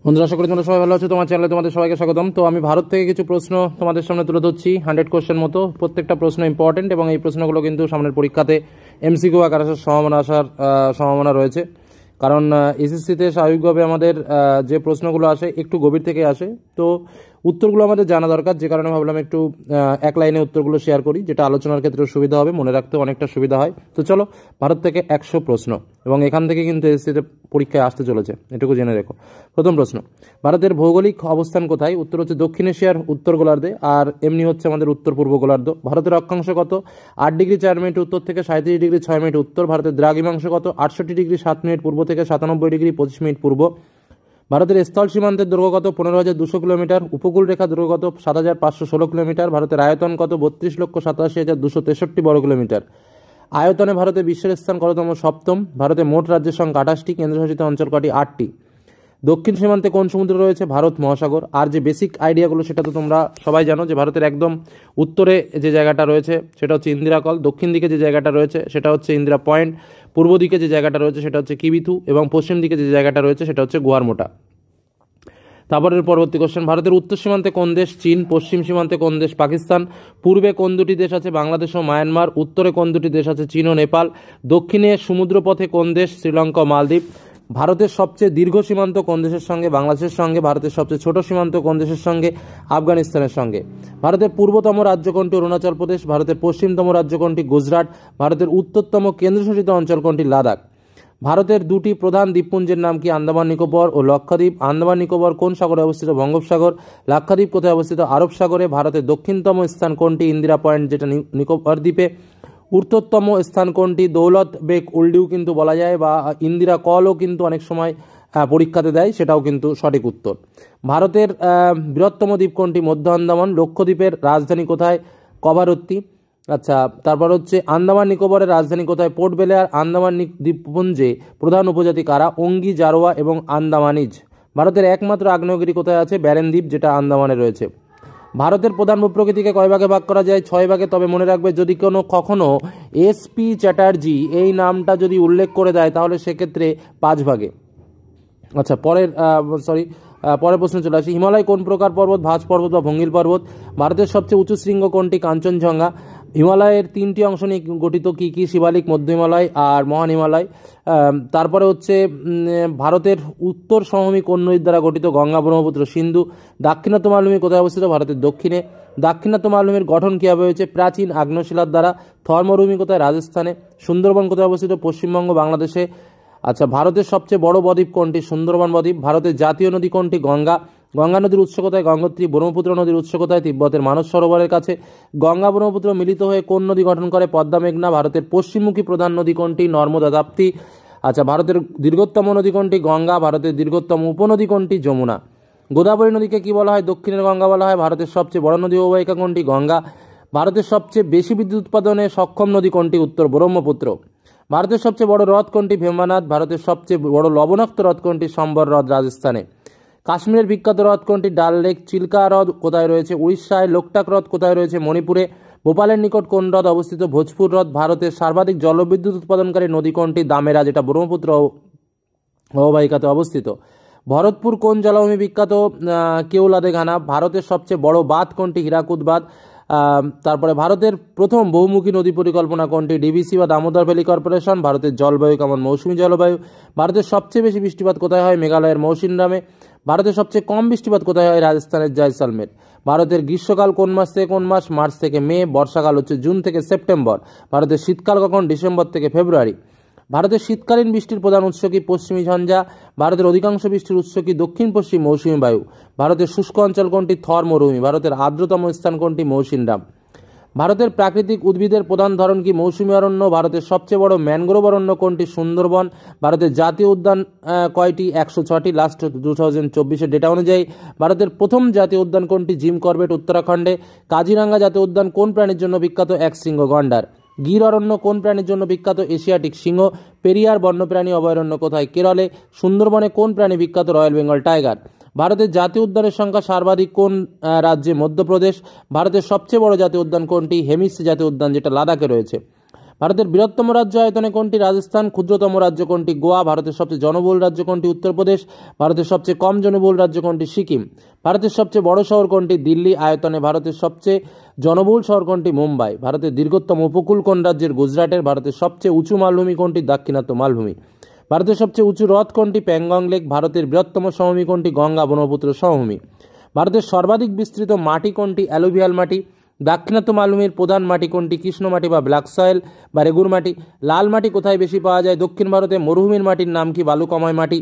বন্ধুরা, আশা করি তোমরা সবাই ভালো আছো। তোমার চ্যানেলে তোমাদের সবাইকে স্বাগতম। তো আমি ভারত থেকে কিছু প্রশ্ন তোমাদের সামনে তুলে ধরছি, 100 কোশ্চেন মতো। প্রত্যেকটা প্রশ্ন ইম্পর্টেন্ট এবং এই প্রশ্নগুলো কিন্তু সামনের পরীক্ষাতে এমসিকিউ আকার আসার সম্ভাবনা রয়েছে। কারণ এসএসসিতে স্বাভাবিকভাবে আমাদের যে প্রশ্নগুলো আসে একটু গভীর থেকে আসে, তো উত্তরগুলো আমাদের জানা দরকার। যে কারণে ভাবলাম একটু এক লাইনে উত্তরগুলো শেয়ার করি, যেটা আলোচনার ক্ষেত্রে সুবিধা হবে, মনে রাখতেও অনেকটা সুবিধা হয়। তো চলো, ভারত থেকে 100 প্রশ্ন, এবং এখান থেকে কিন্তু এসএসসিতে পরীক্ষায় আসতে চলেছে, এটুকু জেনে রেখো। প্রথম প্রশ্ন, ভারতের ভৌগোলিক অবস্থান কোথায়? উত্তর হচ্ছে দক্ষিণ এশিয়ার উত্তর গোলার্ধে, আর এমনি হচ্ছে আমাদের উত্তর পূর্ব গোলার্ধ। ভারতের অক্ষাংশ কত? 8 ডিগ্রি 4 মিনিট উত্তর থেকে 37 ডিগ্রি 6 মিনিট উত্তর। ভারতের দ্রাঘিমাংশ কত? 68 ডিগ্রি 7 মিনিট পূর্ব থেকে 97 ডিগ্রি 25 মিনিট পূর্ব। ভারতের স্থল সীমান্তের দৈর্ঘ্য কত? 15,200 কিলোমিটার। উপকূল রেখা দৈর্ঘ্য কত? 7,516 কিলোমিটার। ভারতের আয়তন কত? 32,87,263 বর্গ কিলোমিটার। আয়তনে ভারতে বিশ্বের স্থান কততম? সপ্তম। ভারতে মোট রাজ্যের সংখ্যা 28টি, কেন্দ্রশাসিত অঞ্চল কটি? 8টি। দক্ষিণ সীমান্তে কোন সমুদ্র রয়েছে? ভারত মহাসাগর। আর যে বেসিক আইডিয়াগুলো সেটা তো তোমরা সবাই জানো, যে ভারতের একদম উত্তরে যে জায়গাটা রয়েছে সেটা হচ্ছে ইন্দিরা কল, দক্ষিণ দিকে যে জায়গাটা রয়েছে সেটা হচ্ছে ইন্দিরা পয়েন্ট, পূর্ব দিকে যে জায়গাটা রয়েছে সেটা হচ্ছে কিবিথু, এবং পশ্চিম দিকে যে জায়গাটা রয়েছে সেটা হচ্ছে গোয়ারমোটা। তারপরের পরবর্তী কোশ্চেন, ভারতের উত্তর সীমান্তে কোন দেশ? চীন। পশ্চিম সীমান্তে কোন দেশ? পাকিস্তান। পূর্বে কোন দুটি দেশ আছে? বাংলাদেশ ও মায়ানমার। উত্তরে কোন দুটি দেশ আছে? চীন ও নেপাল। দক্ষিণে সমুদ্রপথে কোন দেশ? শ্রীলঙ্কা ও মালদ্বীপ। ভারতের সবচেয়ে দীর্ঘ সীমান্ত কোন দেশের সঙ্গে? বাংলাদেশের সঙ্গে। ভারতের সবচেয়ে ছোট সীমান্ত কোন দেশের সঙ্গে? আফগানিস্তানের সঙ্গে। ভারতের পূর্বতম রাজ্য কোনটি? অরুণাচল প্রদেশ। ভারতের পশ্চিমতম রাজ্য কোনটি? গুজরাট। ভারতের উত্তরতম কেন্দ্রশাসিত অঞ্চল কোনটি? লাদাখ। ভারতের দুটি প্রধান দ্বীপপুঞ্জের নাম কি? আন্দামান নিকোবর ও লক্ষদ্বীপ। আন্দামান নিকোবর কোন সাগরে অবস্থিত? বঙ্গোপসাগর। লাক্ষাদ্বীপ কোথায় অবস্থিত? আরব সাগরে। ভারতের দক্ষিণতম স্থান কোনটি? ইন্দিরা পয়েন্ট, যেটা নিকোবর দ্বীপে। উত্তরতম স্থান কোনটি? দৌলত বেগ ওল্ডিউ কিন্তু বলা যায়, বা ইন্দিরা কলও কিন্তু অনেক সময় পরীক্ষাতে দেয়, সেটাও কিন্তু সঠিক উত্তর। ভারতের বৃহত্তম দ্বীপ কোনটি? মধ্য আন্দামান। লক্ষদ্বীপের রাজধানী কোথায়? কভারত্তি। আচ্ছা, তারপর হচ্ছে আন্দামান নিকোবরের রাজধানী কোথায়? Port Blair. আন্দামান দ্বীপপুঞ্জে প্রধান উপজাতি কারা? ওঙ্গি, জারোয়া এবং আন্দামানিজ। ভারতের একমাত্র আগ্নেয়গিরি কোথায় আছে? ব্যারেন দ্বীপ, যেটা আন্দামানে রয়েছে। ভারতের প্রধান ভূপ্রকৃতিকে কয় ভাগে ভাগ করা যায়? 6 ভাগে। তবে মনে রাখবে, যদি কখনো এসপি চ্যাটার্জি এই নামটা যদি উল্লেখ করে দেয় তাহলে সেক্ষেত্রে 5 ভাগে। আচ্ছা, পরের প্রশ্ন চলে আসি। হিমালয় কোন প্রকার পর্বত? ভাঁজ পর্বত বা ভঙ্গিল পর্বত। ভারতের সবচেয়ে উঁচু শৃঙ্গ কোনটি? কাঞ্চনজঙ্ঘা। হিমালয়ের 3টি অংশ নিয়ে গঠিত, কি কি? শিবালিক, মধ্য হিমালয় আর মহান হিমালয়। তারপরে হচ্ছে ভারতের উত্তর সমভূমি কোন নদীর দ্বারা গঠিত? গঙ্গা, ব্রহ্মপুত্র, সিন্ধু। দাক্ষিণাত্য মালভূমি কোথায় অবস্থিত? ভারতের দক্ষিণে। দাক্ষিণাত্য মালভূমির গঠন কীভাবে হয়েছে? প্রাচীন আগ্নেয়শিলার দ্বারা। থর মরুভূমি কোথায়? রাজস্থানে। সুন্দরবন কোথায় অবস্থিত? পশ্চিমবঙ্গ, বাংলাদেশে। আচ্ছা, ভারতের সবচেয়ে বড় বদ্বীপ কোনটি? সুন্দরবন বদ্বীপ। ভারতের জাতীয় নদী কোনটি? গঙ্গা। গঙ্গা নদীর উৎস কোথায়? গঙ্গোত্রী। ব্রহ্মপুত্র নদীর উৎস কোথায়? তিব্বতের মানস সরোবরের কাছে। গঙ্গা ব্রহ্মপুত্র মিলিত হয়ে কোন নদী গঠন করে? পদ্মা, মেঘনা। ভারতের পশ্চিমমুখী প্রধান নদী কোনটি? নর্মদা, তাপ্তি। আচ্ছা, ভারতের দীর্ঘতম নদী কোনটি? গঙ্গা। ভারতের দীর্ঘতম উপনদী কোনটি? যমুনা। গোদাবরী নদীকে কি বলা হয়? দক্ষিণের গঙ্গা বলা হয়। ভারতের সবচেয়ে বড় নদী অববাহিকা কোনটি? গঙ্গা। ভারতের সবচেয়ে বেশি বিদ্যুৎ উৎপাদনে সক্ষম নদী কোনটি? উত্তর ব্রহ্মপুত্র। ভারতের সবচেয়ে বড় হ্রদ কোনটি? ভীমনাথ। ভারতের সবচেয়ে বড় লবণাক্ত হ্রদ কোনটি? সম্বর হ্রদ, রাজস্থানে। কাশ্মীরের বিখ্যাত হ্রদ কোনটি? ডাল লেক। চিল্কা হ্রদ কোথায় রয়েছে? উড়িষ্যায়। লোকটাক হ্রদ কোথায় রয়েছে? মণিপুরে। ভোপালের নিকট কোন হ্রদ অবস্থিত? ভোজপুর হ্রদ। ভারতের সর্বাধিক জলবিদ্যুৎ উৎপাদনকারী নদী কোনটি? দামেরা, যেটা ব্রহ্মপুত্র অববাহিকাতে অবস্থিত। ভরতপুর কোন জলাভূমি বিখ্যাত? কেওলাদে ঘানা। ভারতের সবচেয়ে বড় বাঁধ কোনটি? হীরাকুদ বাঁধ। তারপরে ভারতের প্রথম বহুমুখী নদী পরিকল্পনা কোনটি? ডিভিসি বা দামোদর ভ্যালি কর্পোরেশন। ভারতের জলবায়ু কেমন? মৌসুমী জলবায়ু। ভারতের সবচেয়ে বেশি বৃষ্টিপাত কোথায় হয়? মেঘালয়ের মৌসিনরামে। ভারতের সবচেয়ে কম বৃষ্টিপাত কোথায় হয়? রাজস্থানের জয়সালমের। ভারতের গ্রীষ্মকাল কোন মাস থেকে কোন মাস? মার্চ থেকে মে। বর্ষাকাল হচ্ছে জুন থেকে সেপ্টেম্বর। ভারতের শীতকাল কখন? ডিসেম্বর থেকে ফেব্রুয়ারি। ভারতের শীতকালীন বৃষ্টির প্রধান উৎস কি? পশ্চিমী ঝঞ্ঝা। ভারতের অধিকাংশ বৃষ্টির উৎস কি? দক্ষিণ পশ্চিম মৌসুমী বায়ু। ভারতের শুষ্ক অঞ্চল কোনটি? থর মরুভূমি। ভারতের আর্দ্রতম স্থান কোনটি? মৌসিনরাম। ভারতের প্রাকৃতিক উদ্ভিদের প্রধান ধরন কি? মৌসুমী অরণ্য। ভারতের সবচেয়ে বড় ম্যানগ্রোভ অরণ্য কোনটি? সুন্দরবন। ভারতের জাতীয় উদ্যান কয়টি? 106টি, লাস্ট 2024 ডেটা অনুযায়ী। ভারতের প্রথম জাতীয় উদ্যান কোনটি? Jim Corbett, উত্তরাখণ্ডে। কাজিরাঙ্গা জাতীয় উদ্যান কোন প্রাণীর জন্য বিখ্যাত? একশৃঙ্গ গন্ডার। গির অরণ্য কোন প্রাণীর জন্য বিখ্যাত? এশিয়াটিক সিংহ। পেরিয়ার বন্যপ্রাণী অভয়ারণ্য কোথায়? কেরলে। সুন্দরবনে কোন প্রাণী বিখ্যাত? Royal Bengal tiger. ভারতের জাতীয় উদ্যানের সংখ্যা সর্বাধিক কোন রাজ্যে? মধ্যপ্রদেশ। ভারতের সবচেয়ে বড় জাতীয় উদ্যান কোনটি? হেমিস জাতীয় উদ্যান, যেটা লাদাখে রয়েছে। ভারতের বৃহত্তম রাজ্য আয়তনে কোনটি? রাজস্থান। ক্ষুদ্রতম রাজ্য কোনটি? গোয়া। ভারতের সবচেয়ে জনবহুল রাজ্য কোনটি? উত্তরপ্রদেশ। ভারতের সবচেয়ে কম জনবহুল রাজ্য কোনটি? সিকিম। ভারতের সবচেয়ে বড় শহর কোনটি? দিল্লি। আয়তনে ভারতের সবচেয়ে জনবহুল শহর কোনটি? মুম্বাই। ভারতের দীর্ঘতম উপকূল কোন রাজ্যের? গুজরাটের। ভারতের সবচেয়ে উঁচু মালভূমি কোনটি? দাক্ষিণাত্য মালভূমি। ভারতের সবচেয়ে উঁচু হ্রদ কোনটি? প্যাংগং লেক। ভারতের বৃহত্তম সমভূমি কোনটি? গঙ্গা ব্রহ্মপুত্র সমভূমি। ভারতের সর্বাধিক বিস্তৃত মাটি কোনটি? অ্যালুভিয়াল মাটি। দাক্ষিণাত্য মালভূমির প্রধান মাটি কোনটি? কৃষ্ণ মাটি বা ব্ল্যাক সয়েল বা রেগুর মাটি। লাল মাটি কোথায় বেশি পাওয়া যায়? দক্ষিণ ভারতে। মরুভূমির মাটির নাম কি? বালুকাময় মাটি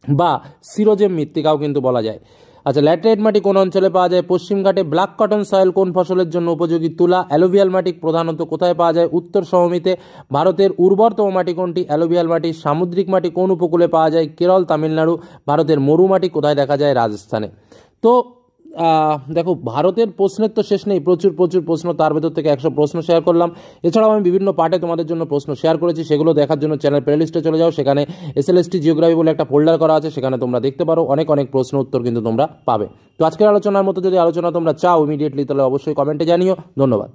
বা সিরোজেম মৃত্তিকাও কিন্তু বলা যায়। আচ্ছা, ল্যাটেরাইট মাটি কোন অঞ্চলে পাওয়া যায়? পশ্চিম ঘাটে। ব্ল্যাক কটন সয়েল কোন ফসলের জন্য উপযোগী? তুলা। অ্যালুভিয়াল মাটি প্রধানত কোথায় পাওয়া যায়? উত্তর সমভূমিতে। ভারতের উর্বরতম মাটি কোনটি? অ্যালুভিয়াল মাটি। সামুদ্রিক মাটি কোন উপকূলে পাওয়া যায়? কেরল, তামিলনাড়ু। ভারতের মরু মাটি কোথায় দেখা যায়? রাজস্থানে। তো দেখো, ভারতের প্রশ্নের তো শেষ নেই, প্রচুর প্রচুর প্রশ্ন, তার ভেতর থেকে 100 প্রশ্ন শেয়ার করলাম। এছাড়াও আমি বিভিন্ন পার্টে তোমাদের জন্য প্রশ্ন শেয়ার করেছি, সেগুলো দেখার জন্য চ্যানেল প্লেলিস্টে চলে যাও, সেখানে এসএলএসটি জিওগ্রাফি বলে একটা ফোল্ডার করা আছে, সেখানে তোমরা দেখতে পারো, অনেক অনেক প্রশ্ন উত্তর কিন্তু তোমরা পাবে। তো আজকের আলোচনার মতো যদি আলোচনা তোমরা চাও ইমিডিয়েটলি, তাহলে অবশ্যই কমেন্টে জানিও। ধন্যবাদ।